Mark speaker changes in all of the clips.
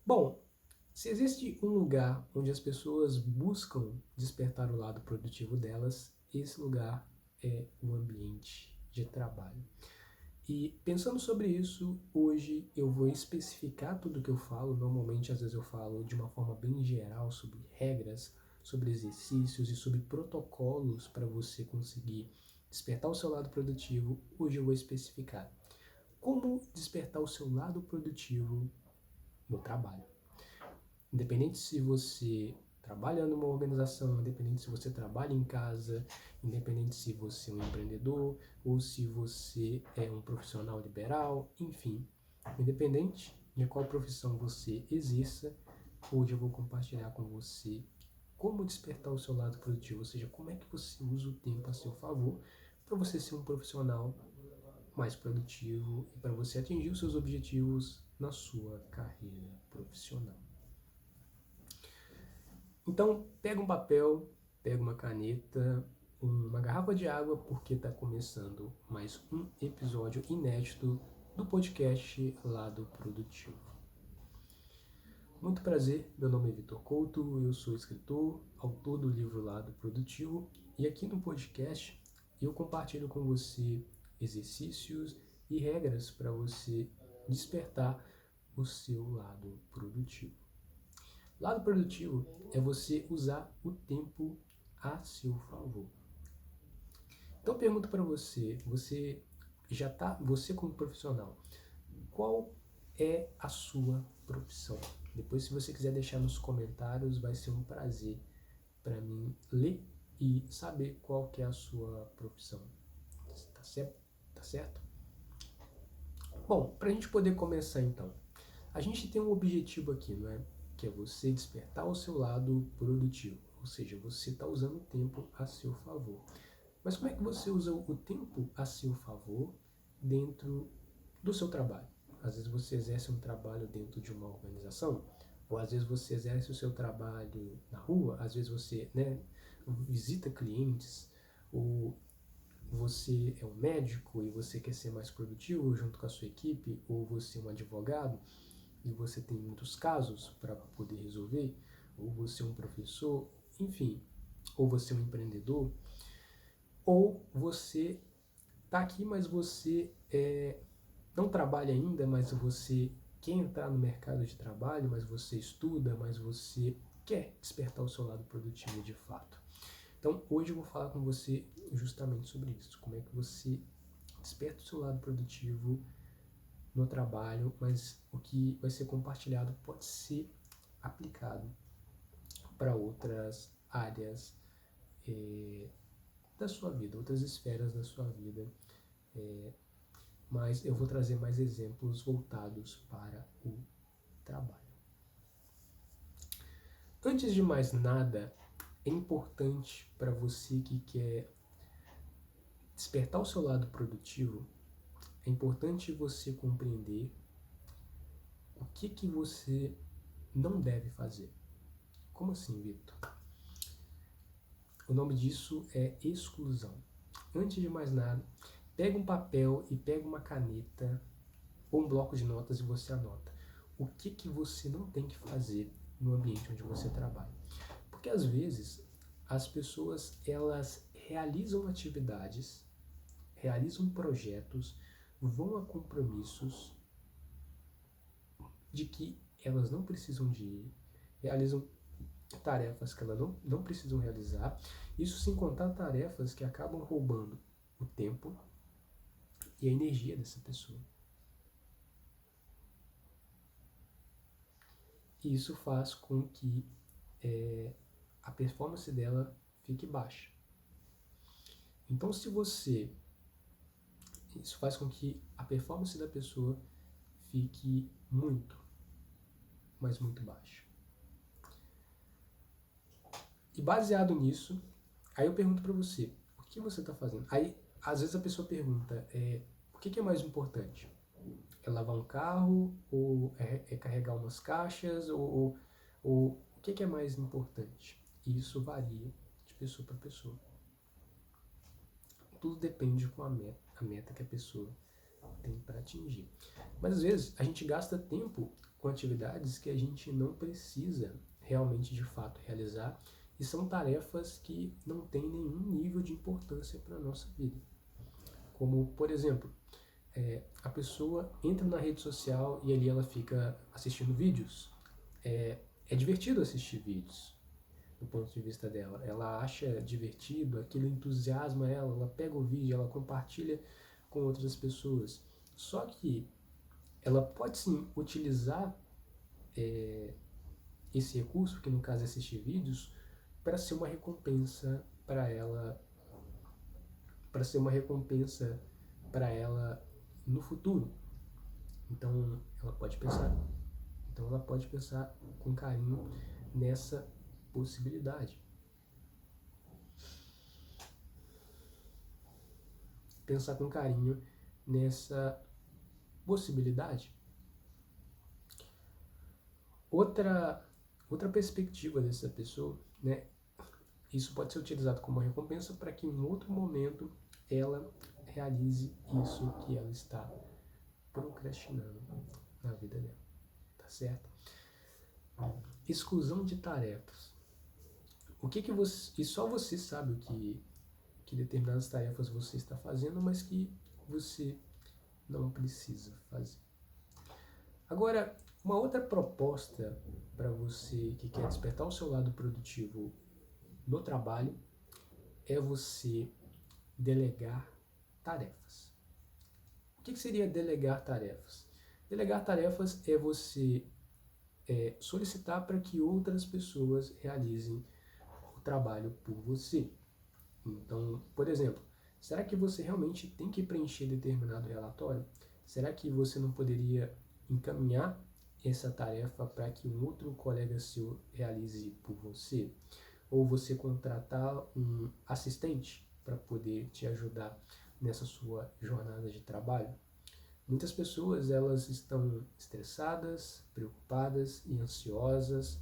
Speaker 1: Bom, se existe um lugar onde as pessoas buscam despertar o lado produtivo delas, esse lugar é o ambiente de trabalho. E pensando sobre isso, hoje eu vou especificar tudo que eu falo. Normalmente, às vezes eu falo de uma forma bem geral sobre regras, sobre exercícios e sobre protocolos para você conseguir despertar o seu lado produtivo. Hoje eu vou especificar como despertar o seu lado produtivo no trabalho. Independente se você trabalha numa organização, independente se você trabalha em casa, independente se você é um empreendedor ou se você é um profissional liberal, enfim, independente de qual profissão você exerça, hoje eu vou compartilhar com você como despertar o seu lado produtivo, ou seja, como é que você usa o tempo a seu favor para você ser um profissional mais produtivo e para você atingir os seus objetivos na sua carreira profissional. Então, pega um papel, pega uma caneta, uma garrafa de água, porque está começando mais um episódio inédito do podcast Lado Produtivo. Muito prazer, meu nome é Vitor Couto, eu sou escritor, autor do livro Lado Produtivo, e aqui no podcast eu compartilho com você exercícios e regras para você despertar o seu lado produtivo. Lado produtivo é você usar o tempo a seu favor. Então eu pergunto para você, você como profissional, qual é a sua profissão? Depois, se você quiser deixar nos comentários, vai ser um prazer para mim ler e saber qual que é a sua profissão. Tá certo? Tá certo? Bom, para a gente poder começar então, a gente tem um objetivo aqui, não é? Que é você despertar o seu lado produtivo, ou seja, você está usando o tempo a seu favor. Mas como é que você usa o tempo a seu favor dentro do seu trabalho? Às vezes você exerce um trabalho dentro de uma organização, ou às vezes você exerce o seu trabalho na rua, às vezes você visita clientes, ou você é um médico e você quer ser mais produtivo junto com a sua equipe, ou você é um advogado e você tem muitos casos para poder resolver, ou você é um professor, enfim, ou você é um empreendedor, ou você está aqui, mas você não trabalha ainda, mas você quer entrar no mercado de trabalho, mas você estuda, mas você quer despertar o seu lado produtivo de fato. Então, hoje eu vou falar com você justamente sobre isso, como é que você desperta o seu lado produtivo no trabalho, mas o que vai ser compartilhado pode ser aplicado para outras áreas da sua vida, outras esferas da sua vida, mas eu vou trazer mais exemplos voltados para o trabalho. Antes de mais nada, é importante para você que quer despertar o seu lado produtivo, é importante você compreender o que você não deve fazer. Como assim, Vitor? O nome disso é exclusão. Antes de mais nada, pega um papel e pega uma caneta ou um bloco de notas e você anota o que você não tem que fazer no ambiente onde você trabalha. Porque às vezes as pessoas elas realizam atividades, realizam projetos, vão a compromissos de que elas não precisam de ir, realizam tarefas que elas não precisam realizar, isso sem contar tarefas que acabam roubando o tempo e a energia dessa pessoa. E isso faz com que a performance dela fique baixa. Então, isso faz com que a performance da pessoa fique muito, mas muito baixa. E baseado nisso, aí eu pergunto para você, o que você está fazendo? Aí, às vezes a pessoa pergunta, o que é mais importante? É lavar um carro, ou é carregar umas caixas, ou o que é mais importante? E isso varia de pessoa para pessoa. Tudo depende com a meta que a pessoa tem para atingir. Mas às vezes a gente gasta tempo com atividades que a gente não precisa realmente de fato realizar e são tarefas que não têm nenhum nível de importância para a nossa vida. Como, por exemplo, a pessoa entra na rede social e ali ela fica assistindo vídeos. É divertido assistir vídeos, do ponto de vista dela. Ela acha divertido, aquilo entusiasma ela, ela pega o vídeo, ela compartilha com outras pessoas. Só que ela pode sim utilizar esse recurso, que no caso é assistir vídeos, para ser uma recompensa para ela, para ser uma recompensa para ela no futuro. Então ela pode pensar com carinho nessa possibilidade. Pensar com carinho nessa possibilidade. Outra perspectiva dessa pessoa, né? Isso pode ser utilizado como uma recompensa para que em outro momento ela realize isso que ela está procrastinando na vida dela, tá certo? Exclusão de tarefas. O que você, e só você sabe o que determinadas tarefas você está fazendo, mas que você não precisa fazer. Agora, uma outra proposta para você que quer despertar o seu lado produtivo no trabalho é você delegar tarefas. O que seria delegar tarefas? Delegar tarefas é você solicitar para que outras pessoas realizem o trabalho por você. Então, por exemplo, será que você realmente tem que preencher determinado relatório? Será que você não poderia encaminhar essa tarefa para que um outro colega seu realize por você? Ou você contratar um assistente para poder te ajudar nessa sua jornada de trabalho? Muitas pessoas elas estão estressadas, preocupadas e ansiosas,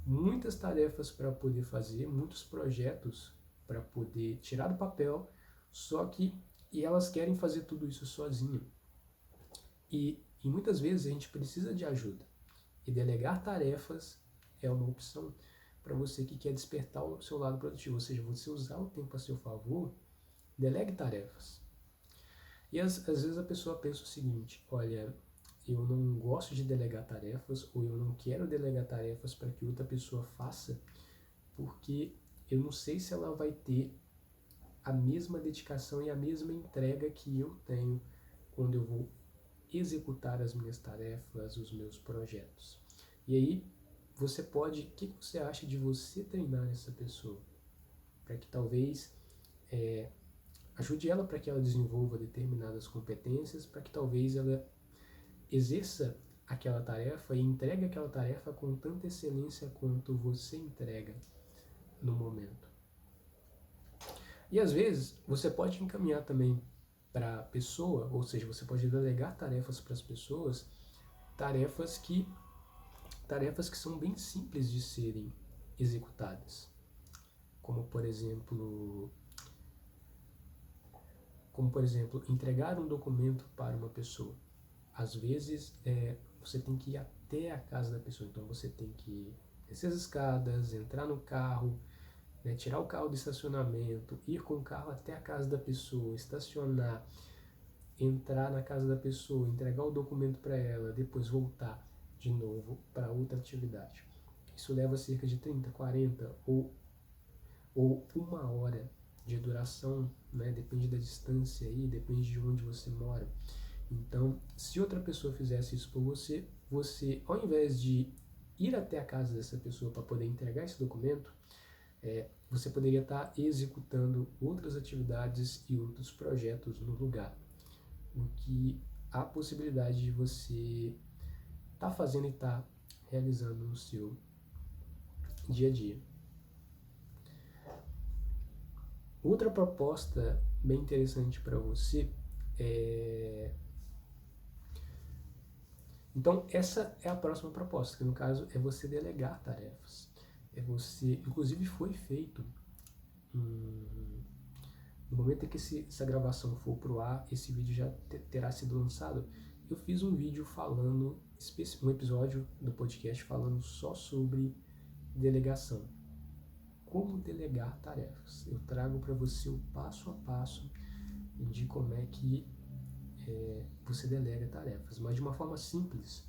Speaker 1: muitas tarefas para poder fazer, muitos projetos para poder tirar do papel, só que elas querem fazer tudo isso sozinho. E muitas vezes a gente precisa de ajuda. E delegar tarefas é uma opção para você que quer despertar o seu lado produtivo, ou seja, você usar o tempo a seu favor, delegue tarefas. E às vezes a pessoa pensa o seguinte, olha, eu não gosto de delegar tarefas, ou eu não quero delegar tarefas para que outra pessoa faça, porque eu não sei se ela vai ter a mesma dedicação e a mesma entrega que eu tenho quando eu vou executar as minhas tarefas, os meus projetos. E aí, você pode, o que você acha de você treinar essa pessoa? Para que talvez ajude ela para que ela desenvolva determinadas competências, para que talvez ela exerça aquela tarefa e entregue aquela tarefa com tanta excelência quanto você entrega no momento. E às vezes você pode encaminhar também para a pessoa, ou seja, você pode delegar tarefas para as pessoas, tarefas que são bem simples de serem executadas, como por exemplo, entregar um documento para uma pessoa. Às vezes você tem que ir até a casa da pessoa, então você tem que descer as escadas, entrar no carro, tirar o carro do estacionamento, ir com o carro até a casa da pessoa, estacionar, entrar na casa da pessoa, entregar o documento para ela, depois voltar de novo para outra atividade. Isso leva cerca de 30, 40 ou uma hora de duração, depende da distância aí, depende de onde você mora. Então, se outra pessoa fizesse isso por você, você, ao invés de ir até a casa dessa pessoa para poder entregar esse documento, você poderia estar executando outras atividades e outros projetos no lugar. O que há possibilidade de você estar fazendo e estar realizando no seu dia a dia. Outra proposta bem interessante para você é... Então, essa é a próxima proposta, que no caso é você delegar tarefas. Inclusive foi feito no momento em que essa gravação for pro ar, esse vídeo já terá sido lançado. Eu fiz um vídeo falando, um episódio do podcast falando só sobre delegação. Como delegar tarefas. Eu trago para você o passo a passo de como é que você delega tarefas. Mas de uma forma simples,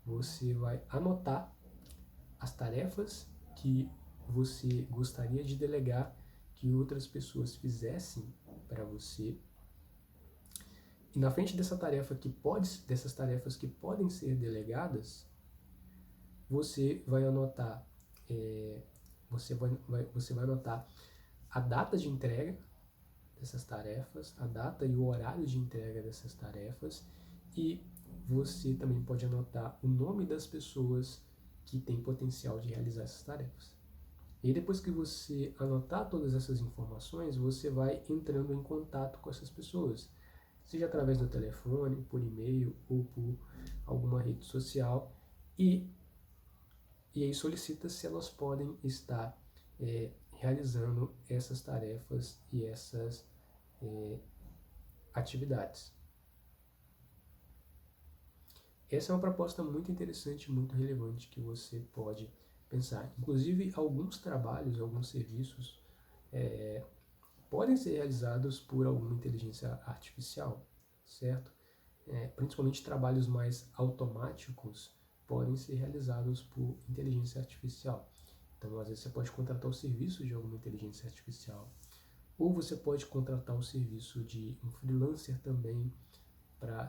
Speaker 1: você vai anotar as tarefas que você gostaria de delegar que outras pessoas fizessem para você. E na frente dessas tarefas que podem ser delegadas, você vai anotar, você vai anotar a data de entrega dessas tarefas, a data e o horário de entrega dessas tarefas, e você também pode anotar o nome das pessoas que têm potencial de realizar essas tarefas. E depois que você anotar todas essas informações, você vai entrando em contato com essas pessoas, seja através do telefone, por e-mail ou por alguma rede social, e aí solicita se elas podem estar realizando essas tarefas e essas atividades. Essa é uma proposta muito interessante, muito relevante que você pode pensar. Inclusive, alguns trabalhos, alguns serviços podem ser realizados por alguma inteligência artificial, certo? Principalmente trabalhos mais automáticos podem ser realizados por inteligência artificial. Então, às vezes você pode contratar o serviço de alguma inteligência artificial, ou você pode contratar o serviço de um freelancer também,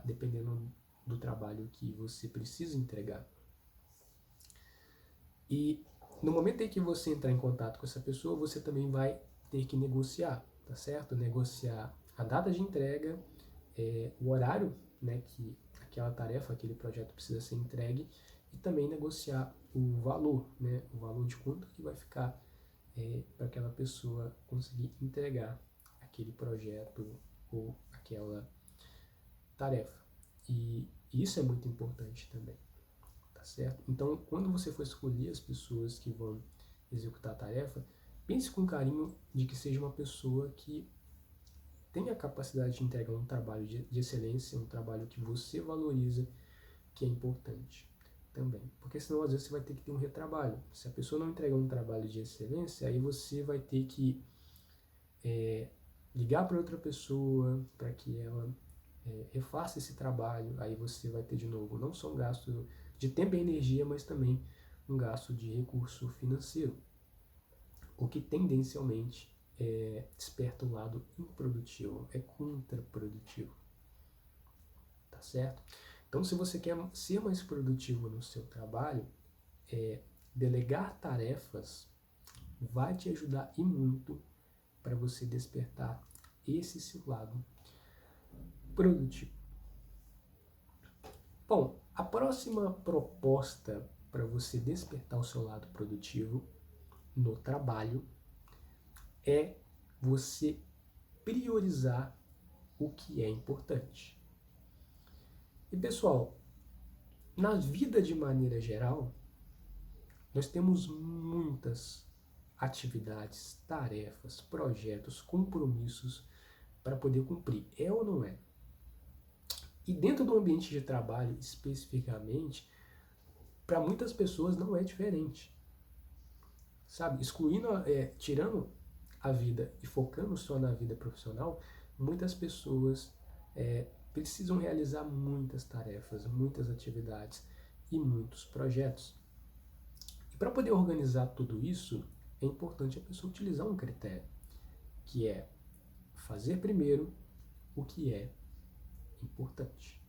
Speaker 1: dependendo do trabalho que você precisa entregar. E no momento em que você entrar em contato com essa pessoa, você também vai ter que negociar, tá certo? Negociar a data de entrega, o horário, né, que aquela tarefa, aquele projeto precisa ser entregue, e também negociar o valor, né, o valor de quanto que vai ficar para aquela pessoa conseguir entregar aquele projeto ou aquela tarefa. E isso é muito importante também, tá certo? Então, quando você for escolher as pessoas que vão executar a tarefa, pense com carinho de que seja uma pessoa que tenha a capacidade de entregar um trabalho de excelência, um trabalho que você valoriza, que é importante também. Porque senão, às vezes, você vai ter que ter um retrabalho. Se a pessoa não entregar um trabalho de excelência, aí você vai ter que ligar para outra pessoa para que ela refaça esse trabalho. Aí você vai ter de novo não só um gasto de tempo e energia, mas também um gasto de recurso financeiro, o que tendencialmente desperta um lado improdutivo, é contraprodutivo, tá certo? Então, se você quer ser mais produtivo no seu trabalho, delegar tarefas vai te ajudar e muito para você despertar esse seu lado produtivo. Bom, a próxima proposta para você despertar o seu lado produtivo no trabalho é você priorizar o que é importante. E pessoal, na vida de maneira geral, nós temos muitas atividades, tarefas, projetos, compromissos para poder cumprir. É ou não é? E dentro do ambiente de trabalho, especificamente, para muitas pessoas não é diferente. Sabe? Tirando a vida e focando só na vida profissional, muitas pessoas precisam realizar muitas tarefas, muitas atividades e muitos projetos. E para poder organizar tudo isso, é importante a pessoa utilizar um critério, que é fazer primeiro o que é importante.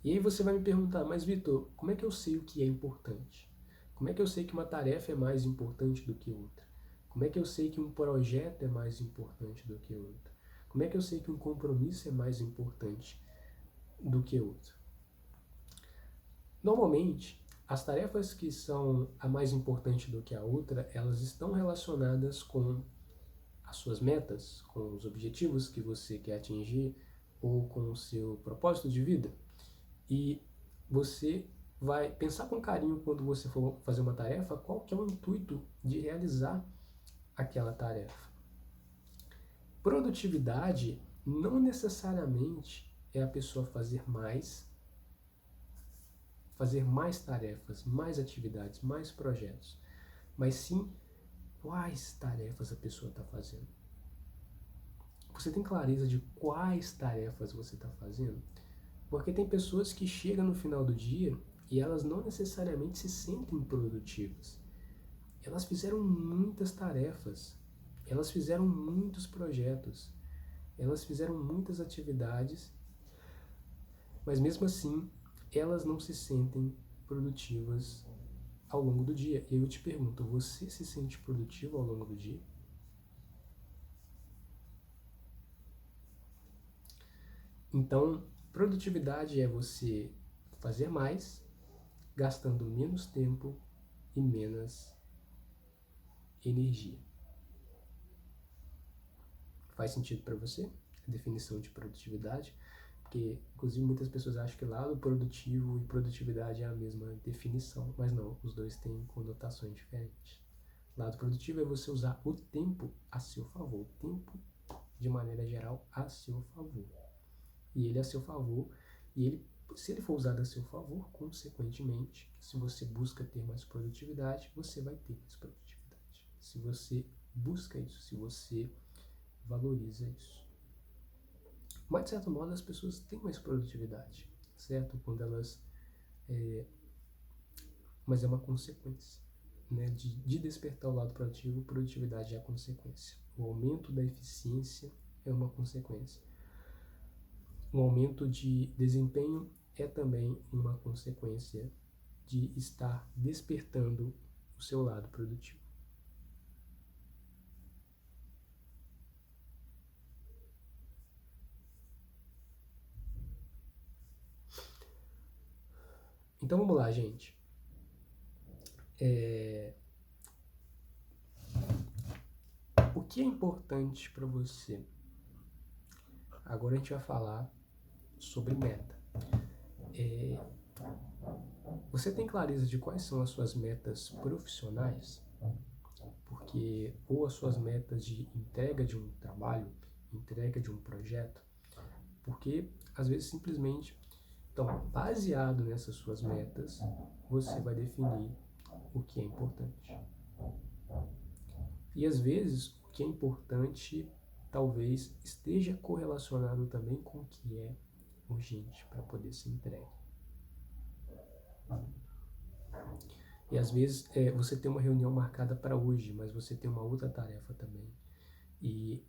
Speaker 1: E aí você vai me perguntar, mas Vitor, como é que eu sei o que é importante? Como é que eu sei que uma tarefa é mais importante do que outra? Como é que eu sei que um projeto é mais importante do que outro? Como é que eu sei que um compromisso é mais importante do que outro? Normalmente, as tarefas que são a mais importante do que a outra, elas estão relacionadas com as suas metas, com os objetivos que você quer atingir ou com o seu propósito de vida. E você vai pensar com carinho quando você for fazer uma tarefa, qual que é o intuito de realizar aquela tarefa. Produtividade não necessariamente é a pessoa fazer mais tarefas, mais atividades, mais projetos, mas sim quais tarefas a pessoa está fazendo. Você tem clareza de quais tarefas você está fazendo? Porque tem pessoas que chegam no final do dia e elas não necessariamente se sentem produtivas. Elas fizeram muitas tarefas, elas fizeram muitos projetos, elas fizeram muitas atividades, mas mesmo assim elas não se sentem produtivas ao longo do dia. E eu te pergunto, você se sente produtivo ao longo do dia? Então, produtividade é você fazer mais, gastando menos tempo e menos energia. Faz sentido para você a definição de produtividade? Porque, inclusive, muitas pessoas acham que lado produtivo e produtividade é a mesma definição, mas não, os dois têm conotações diferentes. Lado produtivo é você usar o tempo a seu favor, o tempo, de maneira geral, a seu favor. E ele a seu favor, e ele, se ele for usado a seu favor, consequentemente, se você busca ter mais produtividade, você vai ter mais produtividade. Se você busca isso, se você valoriza isso. Mas, de certo modo, as pessoas têm mais produtividade, certo? Quando elas... mas é uma consequência, né? De despertar o lado produtivo, produtividade é a consequência. O aumento da eficiência é uma consequência. O aumento de desempenho é também uma consequência de estar despertando o seu lado produtivo. Então vamos lá, gente. O que é importante para você? Agora a gente vai falar sobre meta. Você tem clareza de quais são as suas metas profissionais? Porque, ou as suas metas de entrega de um trabalho, entrega de um projeto, porque às vezes simplesmente, então, baseado nessas suas metas, você vai definir o que é importante. E às vezes o que é importante talvez esteja correlacionado também com o que é urgente para poder ser entregue. E às vezes você tem uma reunião marcada para hoje, mas você tem uma outra tarefa também. E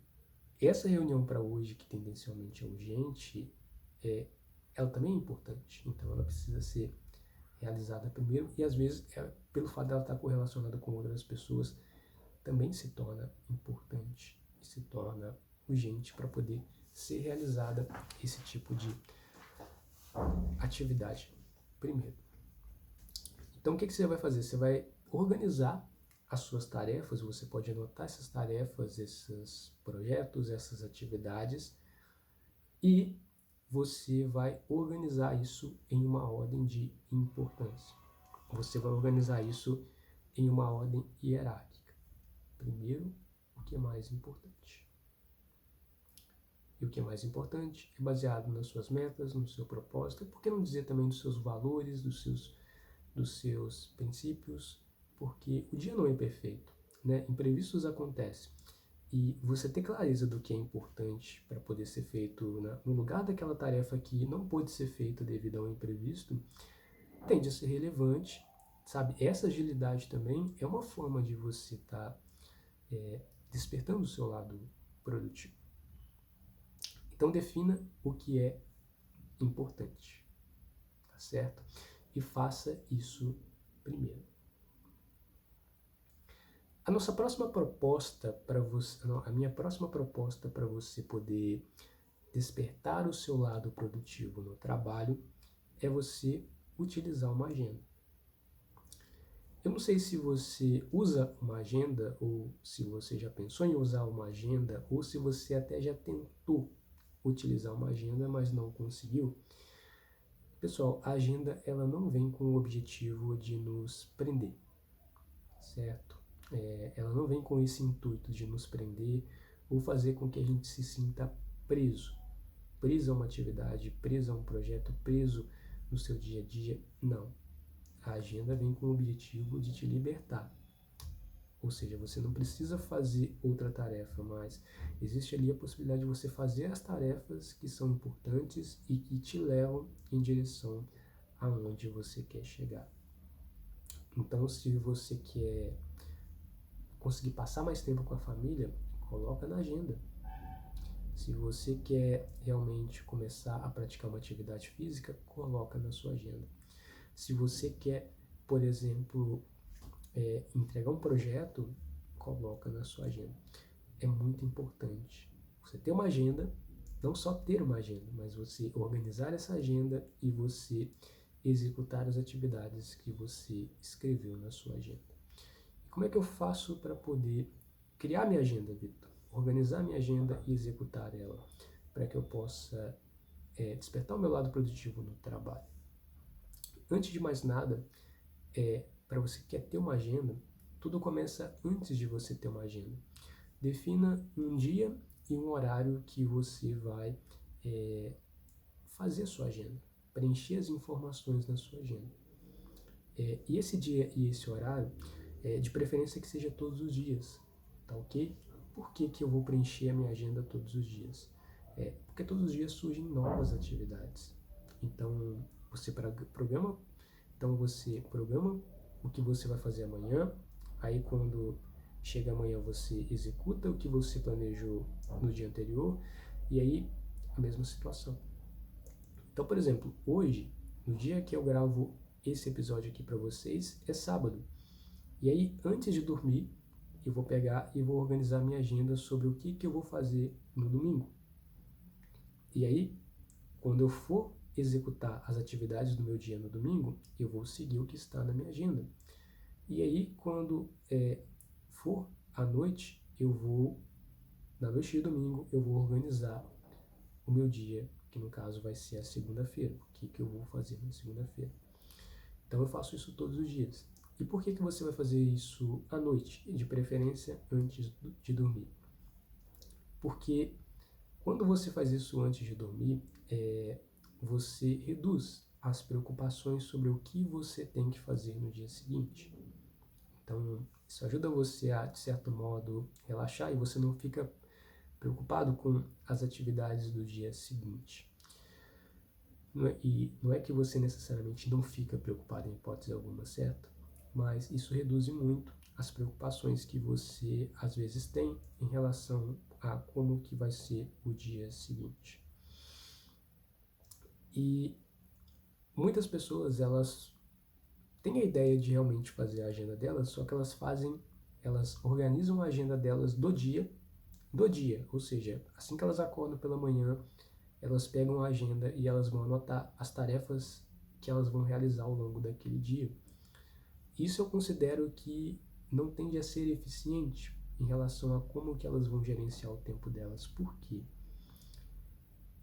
Speaker 1: essa reunião para hoje, que tendencialmente é urgente, ela também é importante. Então ela precisa ser realizada primeiro e às vezes, pelo fato dela estar correlacionada com outras pessoas, também se torna importante e se torna urgente para poder ser realizada esse tipo de atividade primeiro. Então o que você vai fazer? Você vai organizar as suas tarefas, você pode anotar essas tarefas, esses projetos, essas atividades e você vai organizar isso em uma ordem de importância. Você vai organizar isso em uma ordem hierárquica. Primeiro, o que é mais importante. E o que é mais importante é baseado nas suas metas, no seu propósito, e por que não dizer também dos seus valores, dos seus princípios, porque o dia não é perfeito, né? Imprevistos acontecem. E você ter clareza do que é importante para poder ser feito, né, no lugar daquela tarefa que não pode ser feita devido a um imprevisto, tende a ser relevante, sabe? Essa agilidade também é uma forma de você estar despertando o seu lado produtivo. Então defina o que é importante, tá certo? E faça isso primeiro. A nossa próxima proposta para você, a minha próxima proposta para você poder despertar o seu lado produtivo no trabalho é você utilizar uma agenda. Eu não sei se você usa uma agenda ou se você já pensou em usar uma agenda ou se você até já tentou utilizar uma agenda, mas não conseguiu. Pessoal, a agenda ela não vem com o objetivo de nos prender, certo? Ela não vem com esse intuito de nos prender ou fazer com que a gente se sinta preso. Preso a uma atividade, preso a um projeto, preso no seu dia a dia. Não. A agenda vem com o objetivo de te libertar. Ou seja, você não precisa fazer outra tarefa, mas existe ali a possibilidade de você fazer as tarefas que são importantes e que te levam em direção aonde você quer chegar. Então, se você quer conseguir passar mais tempo com a família, coloca na agenda. Se você quer realmente começar a praticar uma atividade física, coloca na sua agenda. Se você quer, por exemplo, entregar um projeto, coloca na sua agenda. É muito importante você ter uma agenda, não só ter uma agenda, mas você organizar essa agenda e você executar as atividades que você escreveu na sua agenda. E como é que eu faço para poder criar minha agenda, Vitor? Organizar minha agenda e executar ela, para que eu possa despertar o meu lado produtivo no trabalho. Antes de mais nada, para você que quer ter uma agenda, tudo começa antes de você ter uma agenda. Defina um dia e um horário que você vai fazer a sua agenda, preencher as informações na sua agenda. E esse dia e esse horário, de preferência que seja todos os dias, tá ok? Por que eu vou preencher a minha agenda todos os dias? Porque todos os dias surgem novas atividades. Então, você programa o que você vai fazer amanhã, aí quando chega amanhã você executa o que você planejou no dia anterior, e aí a mesma situação. Então, por exemplo, hoje, no dia que eu gravo esse episódio aqui para vocês, é sábado. E aí, antes de dormir, eu vou pegar e vou organizar minha agenda sobre o que eu vou fazer no domingo. E aí, quando eu for executar as atividades do meu dia no domingo, eu vou seguir o que está na minha agenda. E aí, quando for à noite, na noite de domingo, eu vou organizar o meu dia, que no caso vai ser a segunda-feira. O que eu vou fazer na segunda-feira. Então, eu faço isso todos os dias. E por que você vai fazer isso à noite? De preferência, antes de dormir. Porque quando você faz isso antes de dormir, você reduz as preocupações sobre o que você tem que fazer no dia seguinte. Então, isso ajuda você a, de certo modo, relaxar e você não fica preocupado com as atividades do dia seguinte. E não é que você necessariamente não fica preocupado em hipótese alguma, certo? Mas isso reduz muito as preocupações que você às vezes tem em relação a como que vai ser o dia seguinte. E muitas pessoas, elas têm a ideia de realmente fazer a agenda delas, só que elas organizam a agenda delas do dia, ou seja, assim que elas acordam pela manhã, elas pegam a agenda e elas vão anotar as tarefas que elas vão realizar ao longo daquele dia. Isso eu considero que não tende a ser eficiente em relação a como que elas vão gerenciar o tempo delas. Por quê?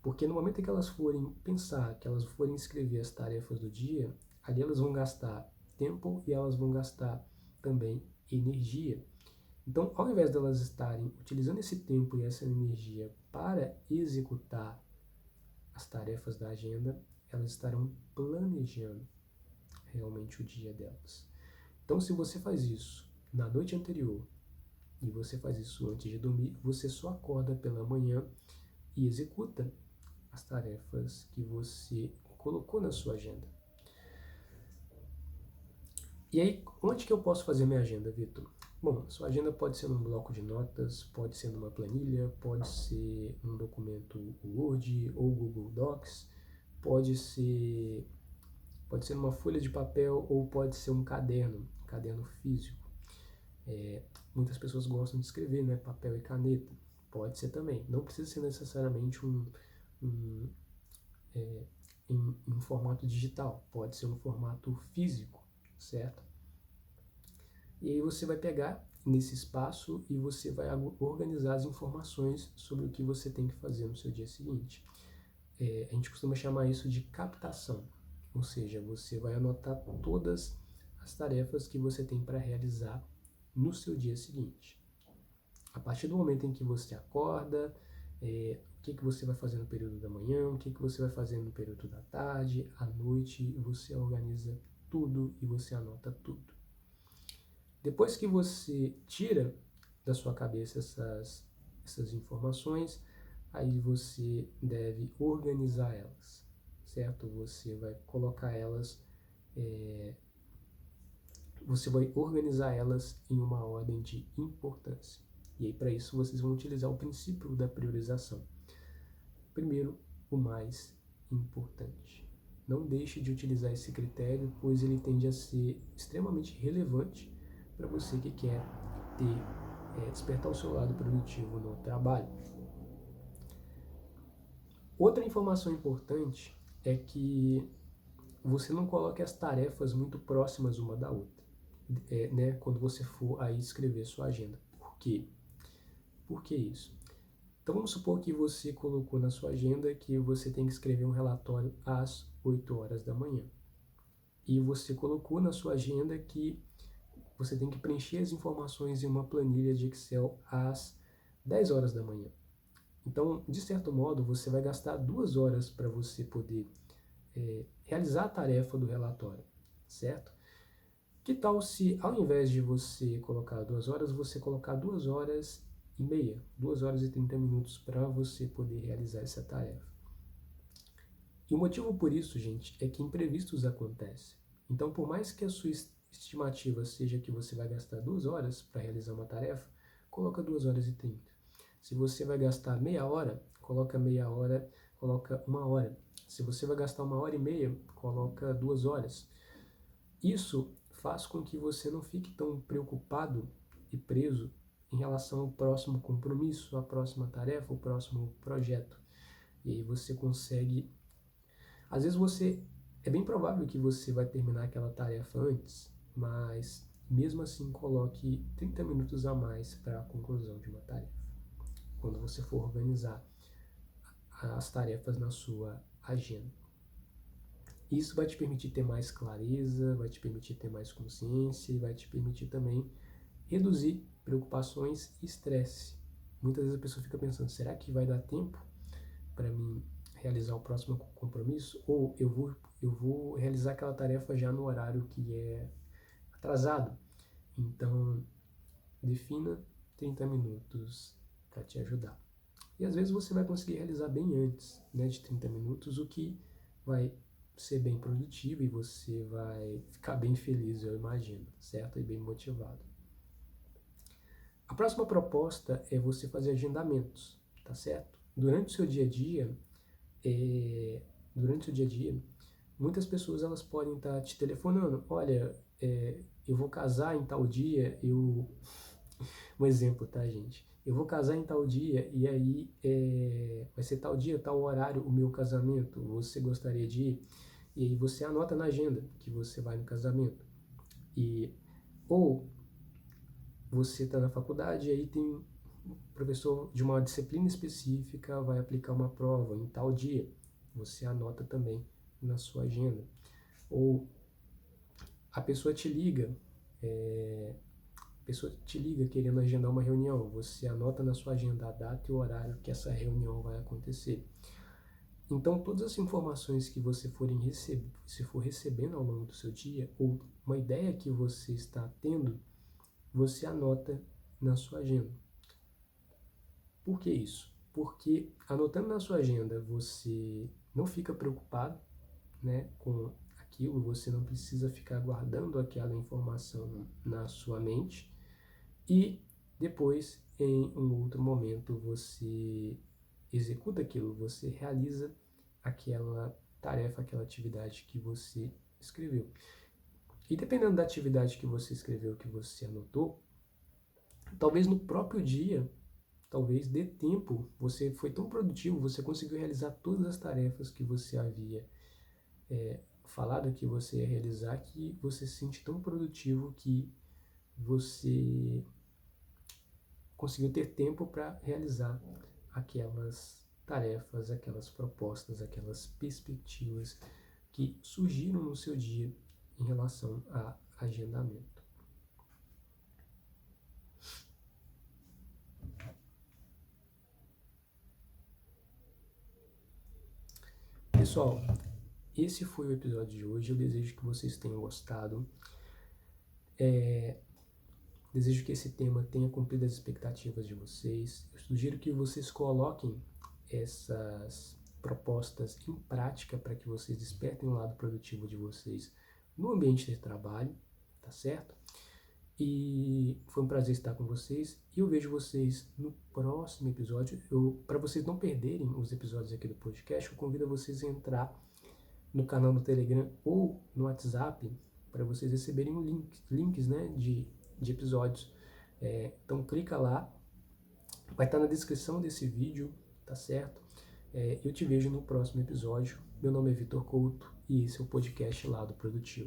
Speaker 1: Porque no momento em que elas forem pensar, que elas forem escrever as tarefas do dia, ali elas vão gastar tempo e elas vão gastar também energia. Então, ao invés delas estarem utilizando esse tempo e essa energia para executar as tarefas da agenda, elas estarão planejando realmente o dia delas. Então, se você faz isso na noite anterior e você faz isso antes de dormir, você só acorda pela manhã e executa as tarefas que você colocou na sua agenda. E aí, onde que eu posso fazer minha agenda, Vitor? Bom, sua agenda pode ser num bloco de notas, pode ser numa planilha, pode ser num documento Word ou Google Docs, pode ser numa folha de papel ou pode ser um caderno físico. Muitas pessoas gostam de escrever, né? Papel e caneta. Pode ser também. Não precisa ser necessariamente em formato digital. Pode ser um formato físico, certo? E aí você vai pegar nesse espaço e você vai organizar as informações sobre o que você tem que fazer no seu dia seguinte. A gente costuma chamar isso de captação. Ou seja, você vai anotar todas as tarefas que você tem para realizar no seu dia seguinte. A partir do momento em que você acorda, o que você vai fazer no período da manhã, o que você vai fazer no período da tarde, à noite, você organiza tudo e você anota tudo. Depois que você tira da sua cabeça essas informações, aí você deve organizar elas, certo? Você vai colocar elas, você vai organizar elas em uma ordem de importância. E aí, para isso, vocês vão utilizar o princípio da priorização. Primeiro, o mais importante. Não deixe de utilizar esse critério, pois ele tende a ser extremamente relevante para você que quer despertar o seu lado produtivo no trabalho. Outra informação importante é que você não coloque as tarefas muito próximas uma da outra, né, quando você for aí escrever sua agenda. Por quê? Por que isso? Então vamos supor que você colocou na sua agenda que você tem que escrever um relatório às 8 horas da manhã. E você colocou na sua agenda que você tem que preencher as informações em uma planilha de Excel às 10 horas da manhã. Então, de certo modo, você vai gastar 2 horas para você poder realizar a tarefa do relatório, certo? Que tal se, ao invés de você colocar 2 horas, você colocar 2 horas e meia, 2 horas e 30 minutos para você poder realizar essa tarefa? E o motivo por isso, gente, é que imprevistos acontecem. Então, por mais que a sua estimativa seja que você vai gastar 2 horas para realizar uma tarefa, coloca 2 horas e 30. Se você vai gastar meia hora, coloca meia hora, coloca 1 hora. Se você vai gastar 1 hora e meia, coloca 2 horas. Isso faz com que você não fique tão preocupado e preso em relação ao próximo compromisso, à próxima tarefa, ao próximo projeto. E aí você consegue... Às vezes é bem provável que você vai terminar aquela tarefa antes, mas mesmo assim coloque 30 minutos a mais para a conclusão de uma tarefa, quando você for organizar as tarefas na sua agenda. Isso vai te permitir ter mais clareza, vai te permitir ter mais consciência e vai te permitir também reduzir preocupações e estresse. Muitas vezes a pessoa fica pensando, será que vai dar tempo para mim realizar o próximo compromisso? Ou eu vou realizar aquela tarefa já no horário que é atrasado? Então, defina 30 minutos para te ajudar. E às vezes você vai conseguir realizar bem antes, né, de 30 minutos, o que vai ser bem produtivo e você vai ficar bem feliz, eu imagino, certo? E bem motivado. A próxima proposta é você fazer agendamentos, tá certo? Durante o seu dia a dia, muitas pessoas elas podem estar te telefonando. Olha, eu vou casar em tal dia, um exemplo, tá, gente? Eu vou casar em tal dia e aí vai ser tal dia, tal horário o meu casamento. Você gostaria de ir? E aí você anota na agenda que você vai no casamento. Ou você está na faculdade e aí tem um professor de uma disciplina específica vai aplicar uma prova em tal dia. Você anota também na sua agenda. Ou a pessoa te liga, querendo agendar uma reunião. Você anota na sua agenda a data e o horário que essa reunião vai acontecer. Então, todas as informações que você for recebendo ao longo do seu dia, ou uma ideia que você está tendo, você anota na sua agenda. Por que isso? Porque anotando na sua agenda, você não fica preocupado, né, com aquilo, você não precisa ficar guardando aquela informação na sua mente e depois, em um outro momento, você executa aquilo, você realiza aquela tarefa, aquela atividade que você escreveu. E dependendo da atividade que você escreveu, que você anotou, talvez no próprio dia, talvez dê tempo, você foi tão produtivo, você conseguiu realizar todas as tarefas que você havia falado que você ia realizar, que você se sente tão produtivo que você conseguiu ter tempo para realizar aquelas tarefas, aquelas propostas, aquelas perspectivas que surgiram no seu dia em relação a agendamento. Pessoal, esse foi o episódio de hoje. Eu desejo que vocês tenham gostado. Desejo que esse tema tenha cumprido as expectativas de vocês. Eu sugiro que vocês coloquem essas propostas em prática para que vocês despertem o lado produtivo de vocês no ambiente de trabalho, tá certo? E foi um prazer estar com vocês e eu vejo vocês no próximo episódio. Para vocês não perderem os episódios aqui do podcast, eu convido vocês a entrar no canal do Telegram ou no WhatsApp para vocês receberem links, né, de episódios. Então clica lá, vai estar na descrição desse vídeo, tá certo? Eu te vejo no próximo episódio. Meu nome é Vitor Couto e esse é o podcast Lado Produtivo.